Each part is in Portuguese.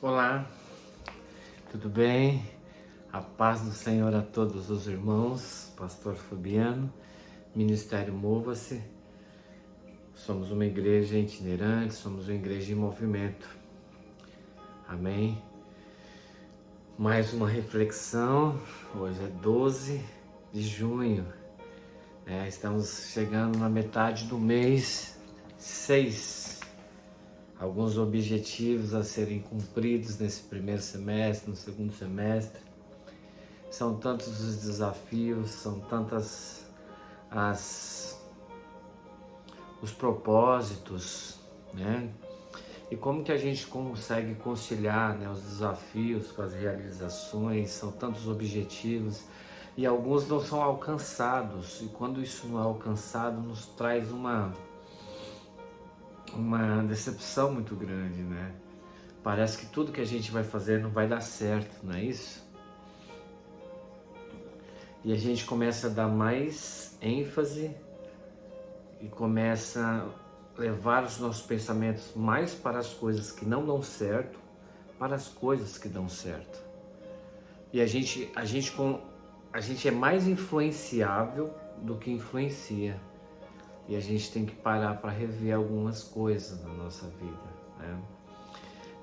Olá, tudo bem? A paz do Senhor a todos os irmãos, Pastor Fabiano, Ministério Mova-se. Somos uma igreja itinerante, somos uma igreja em movimento. Amém? Mais uma reflexão, hoje é 12 de junho, estamos chegando na metade do mês 6. Alguns objetivos a serem cumpridos nesse primeiro semestre, no segundo semestre. São tantos os desafios, são tantas os propósitos, né? E como que a gente consegue conciliar, né, os desafios com as realizações? São tantos objetivos e alguns não são alcançados. E quando isso não é alcançado, nos traz uma decepção muito grande, né? Parece que tudo que a gente vai fazer não vai dar certo, não é isso? E a gente começa a dar mais ênfase e começa a levar os nossos pensamentos mais para as coisas que não dão certo, para as coisas que dão certo. E a gente é mais influenciável do que influencia. E a gente tem que parar para rever algumas coisas na nossa vida, né?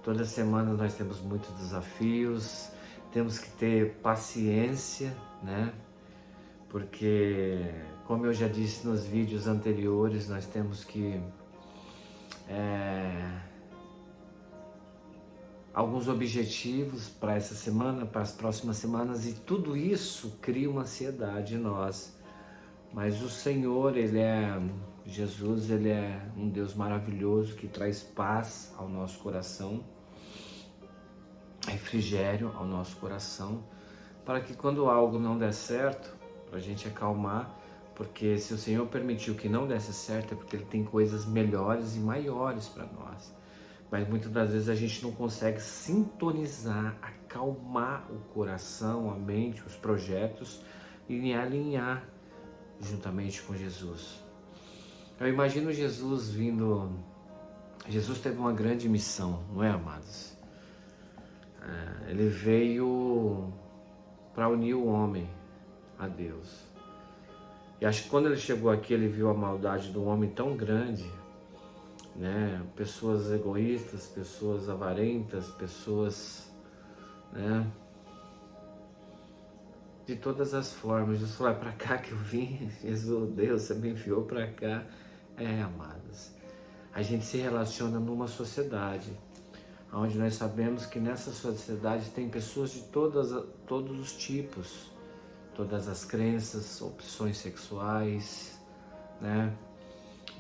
Toda semana nós temos muitos desafios, temos que ter paciência, né? Porque, como eu já disse nos vídeos anteriores, nós temos que alguns objetivos para essa semana, para as próximas semanas, e tudo isso cria uma ansiedade em nós. Mas o Senhor, Jesus, Ele é um Deus maravilhoso que traz paz ao nosso coração, refrigério ao nosso coração, para que quando algo não der certo, para a gente acalmar, porque se o Senhor permitiu que não desse certo é porque Ele tem coisas melhores e maiores para nós. Mas muitas das vezes a gente não consegue sintonizar, acalmar o coração, a mente, os projetos e alinhar juntamente com Jesus. Eu imagino Jesus vindo. Jesus teve uma grande missão, não é, amados? Ele veio para unir o homem a Deus. E acho que quando ele chegou aqui, ele viu a maldade do homem tão grande, né? Pessoas egoístas, pessoas avarentas, pessoas, né? De todas as formas. Jesus falou: é para cá que eu vim. Jesus, Deus, você me enviou para cá. Amados, a gente se relaciona numa sociedade onde nós sabemos que nessa sociedade tem pessoas de todos os tipos, todas as crenças, opções sexuais, né?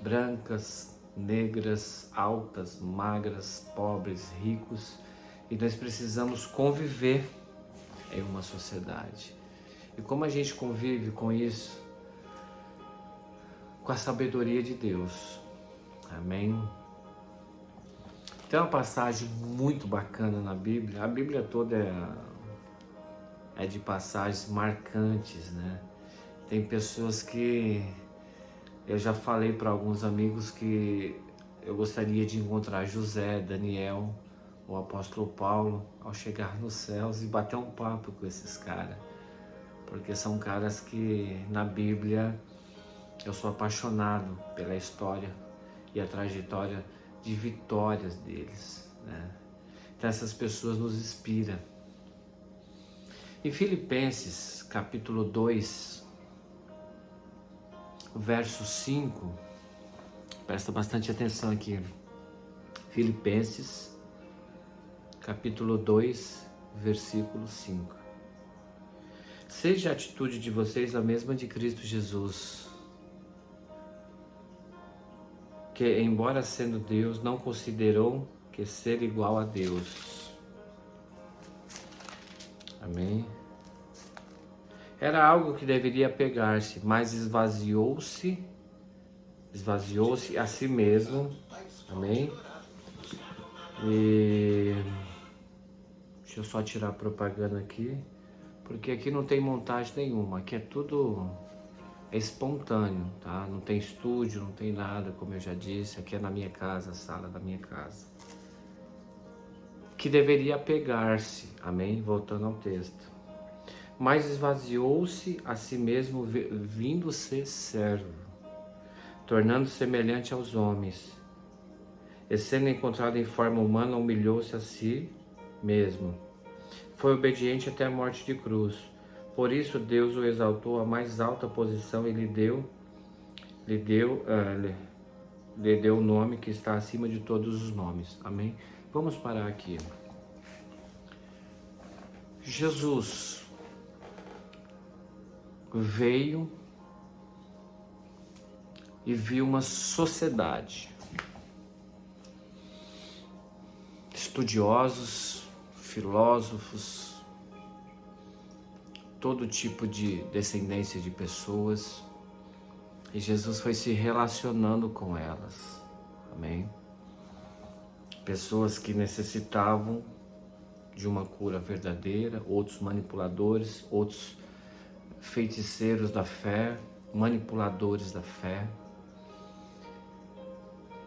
Brancas, negras, altas, magras, pobres, ricos, e nós precisamos conviver em uma sociedade. E como a gente convive com isso? Com a sabedoria de Deus. Amém? Tem uma passagem muito bacana na Bíblia. A Bíblia toda é de passagens marcantes, né? Tem pessoas que eu já falei para alguns amigos que eu gostaria de encontrar José, Daniel, o apóstolo Paulo, ao chegar nos céus e bater um papo com esses caras. Porque são caras que na Bíblia eu sou apaixonado pela história e a trajetória de vitórias deles, né? Então essas pessoas nos inspiram. Em Filipenses, capítulo 2, verso 5, presta bastante atenção aqui. Filipenses, capítulo 2, versículo 5. Seja a atitude de vocês a mesma de Cristo Jesus, que, embora sendo Deus, não considerou que ser igual a Deus. Amém? Era algo que deveria pegar-se, mas esvaziou-se a si mesmo. Amém? E deixa eu só tirar a propaganda aqui, porque aqui não tem montagem nenhuma, aqui é tudo espontâneo, tá? Não tem estúdio, não tem nada, como eu já disse, aqui é na minha casa, a sala da minha casa. que deveria apegar-se, amém? Voltando ao texto. Mas esvaziou-se a si mesmo, vindo ser servo, tornando-se semelhante aos homens. E sendo encontrado em forma humana, humilhou-se a si mesmo. Foi obediente até a morte de cruz. Por isso Deus o exaltou à mais alta posição e lhe deu o nome que está acima de todos os nomes. Amém? Vamos parar aqui. Jesus veio e viu uma sociedade, estudiosos, filósofos, todo tipo de descendência de pessoas, e Jesus foi se relacionando com elas, amém? Pessoas que necessitavam de uma cura verdadeira, outros manipuladores, outros feiticeiros da fé, manipuladores da fé.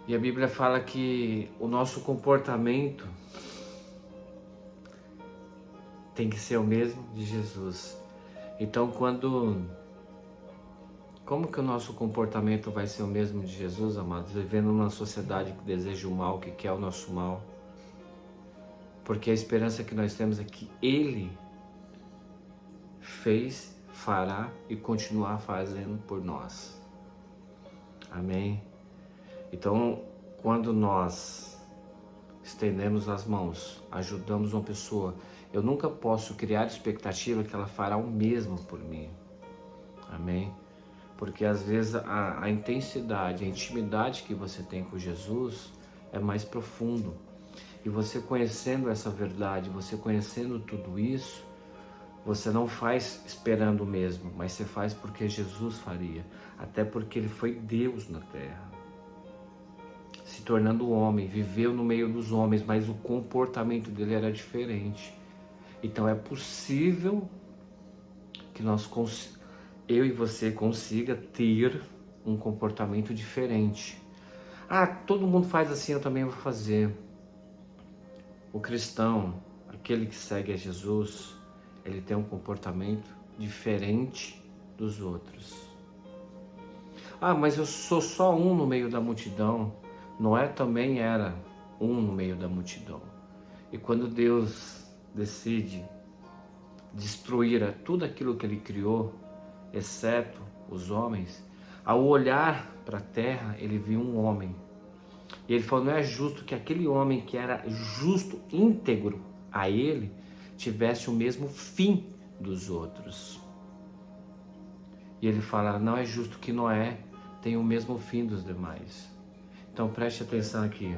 E a Bíblia fala que o nosso comportamento tem que ser o mesmo de Jesus. Então, como que o nosso comportamento vai ser o mesmo de Jesus, amados? Vivendo numa sociedade que deseja o mal, que quer o nosso mal. Porque a esperança que nós temos é que Ele fez, fará e continuar fazendo por nós. Amém? Então, quando nós estendemos as mãos, ajudamos uma pessoa, eu nunca posso criar expectativa que ela fará o mesmo por mim. Amém? Porque às vezes a intensidade, a intimidade que você tem com Jesus é mais profundo. E você conhecendo essa verdade, você conhecendo tudo isso, você não faz esperando o mesmo, mas você faz porque Jesus faria. Até porque Ele foi Deus na terra, se tornando homem, viveu no meio dos homens, mas o comportamento dele era diferente. Então é possível que eu e você consiga ter um comportamento diferente. Ah, todo mundo faz assim, eu também vou fazer. O cristão, aquele que segue a Jesus, ele tem um comportamento diferente dos outros. Ah, mas eu sou só um no meio da multidão. Noé também era um no meio da multidão. E quando Deus decide destruir tudo aquilo que Ele criou, exceto os homens, ao olhar para a terra, Ele viu um homem. E Ele falou, não é justo que aquele homem que era justo, íntegro a Ele, tivesse o mesmo fim dos outros. E Ele fala, não é justo que Noé tenha o mesmo fim dos demais. Então preste atenção aqui.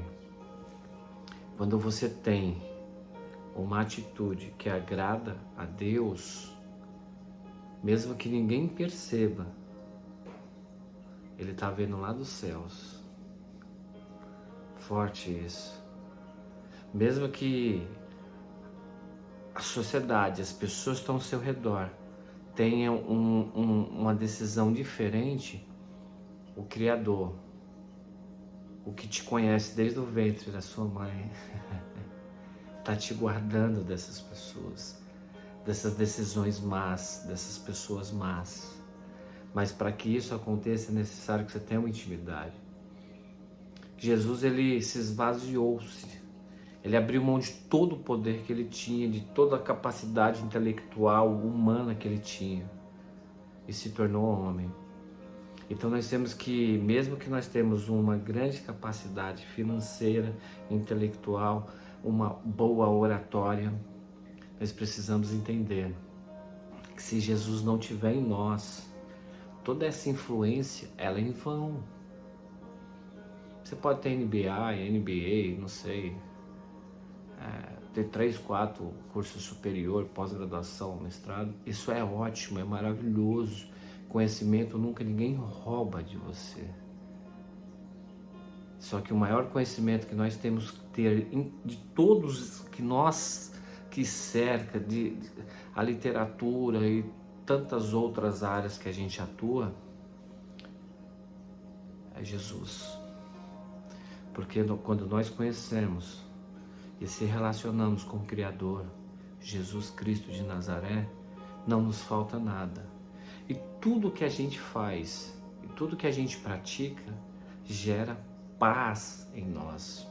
Quando você tem uma atitude que agrada a Deus, mesmo que ninguém perceba, Ele está vendo lá dos céus. Forte isso. Mesmo que a sociedade, as pessoas que estão ao seu redor tenham uma decisão diferente, o Criador, o que te conhece desde o ventre da sua mãe, está te guardando dessas pessoas, dessas decisões más, dessas pessoas más. Mas para que isso aconteça é necessário que você tenha uma intimidade. Jesus, ele se esvaziou-se, ele abriu mão de todo o poder que ele tinha, de toda a capacidade intelectual, humana que ele tinha, e se tornou homem. Então nós temos que, mesmo que nós temos uma grande capacidade financeira, intelectual, uma boa oratória, nós precisamos entender que se Jesus não tiver em nós, toda essa influência, ela é em vão. Você pode ter NBA, não sei, ter 3, 4 cursos superior, pós-graduação, mestrado, isso é ótimo, é maravilhoso. Conhecimento nunca ninguém rouba de você. Só que o maior conhecimento que nós temos que ter de todos que cerca, a literatura e tantas outras áreas que a gente atua, é Jesus. Porque quando nós conhecemos e se relacionamos com o Criador, Jesus Cristo de Nazaré, não nos falta nada. E tudo que a gente faz, e tudo que a gente pratica, gera paz em nós.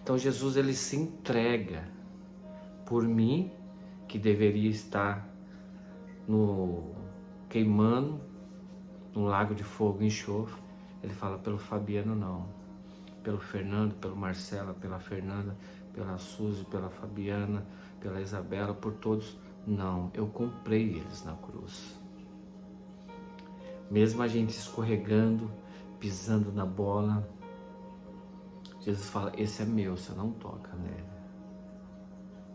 Então Jesus, ele se entrega por mim, que deveria estar queimando no lago de fogo e enxofre. Ele fala: pelo Fabiano não, pelo Fernando, pelo Marcela, pela Fernanda, pela Suzy, pela Fabiana, pela Isabela, por todos, não, eu comprei eles na cruz. Mesmo a gente escorregando, pisando na bola, Jesus fala: esse é meu, você não toca nele.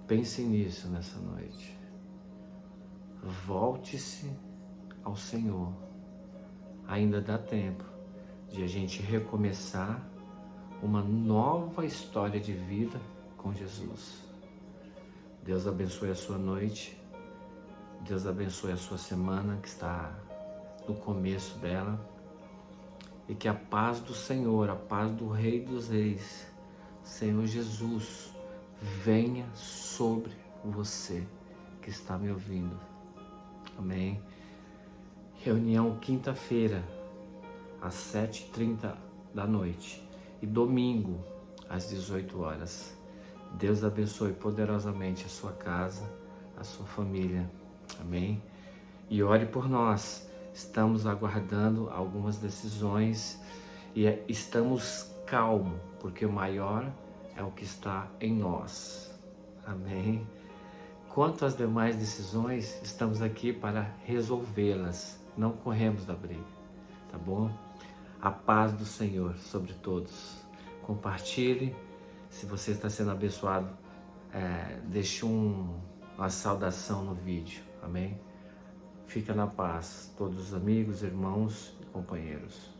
Pense nisso nessa noite. Volte-se ao Senhor. Ainda dá tempo de a gente recomeçar uma nova história de vida com Jesus. Deus abençoe a sua noite. Deus abençoe a sua semana, que está no começo dela. E que a paz do Senhor, a paz do Rei dos Reis, Senhor Jesus, venha sobre você que está me ouvindo. Amém. Reunião quinta-feira, às 7h30 da noite. E domingo, às 18 horas. Deus abençoe poderosamente a sua casa, a sua família. Amém. E ore por nós. Estamos aguardando algumas decisões e estamos calmos, porque o maior é o que está em nós. Amém. Quanto às demais decisões, estamos aqui para resolvê-las. Não corremos da briga, tá bom? A paz do Senhor sobre todos. Compartilhe. Se você está sendo abençoado, deixe uma saudação no vídeo. Amém? Fica na paz, todos os amigos, irmãos e companheiros.